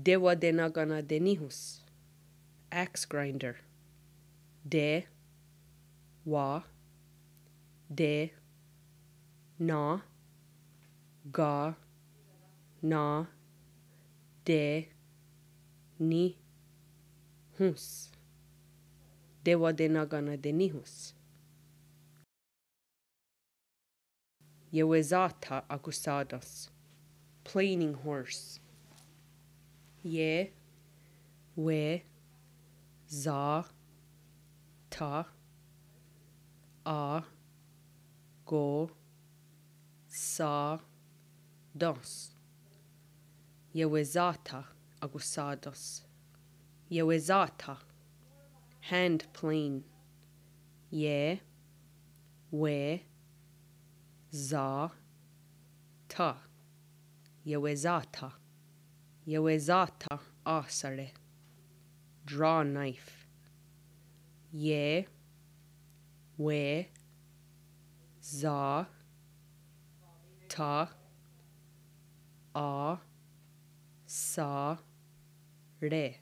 Dewa de nagana de nihus, axe grinder. De, wa, de, na, ga, na, de, ni, hus. Dewa de nagana de nihus. Yewezata agusados, planing horse. Ye, we, za, ta, a, go, sa, dos. Yewezata agusados. Yewezata, hand plane. Ye, we, za, ta. Yewezata. Yewezata asare. Draw knife. Ye, we, za, ta, a, sa, re.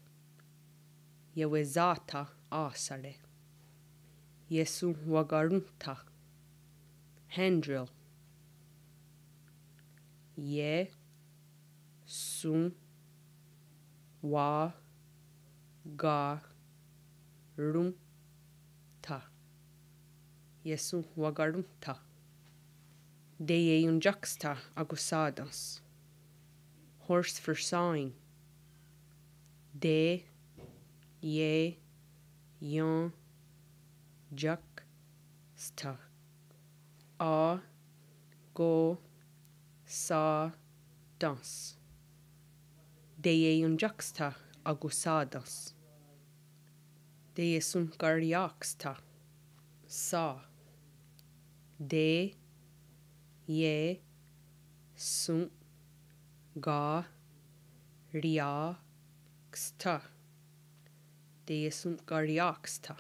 Yewezata asare. Yesu wagarunta. Hand drill. Ye, sun, wa, ga, rum, ta. Yesu wagarunta. De juxta agusados. Horse for sawing. De, ye, yon, juxta. A, go, sa, dos. De juxta agusados. De sun garioxta. Sa. De, ye, sun, ga, ria, xta. De sun garioxta.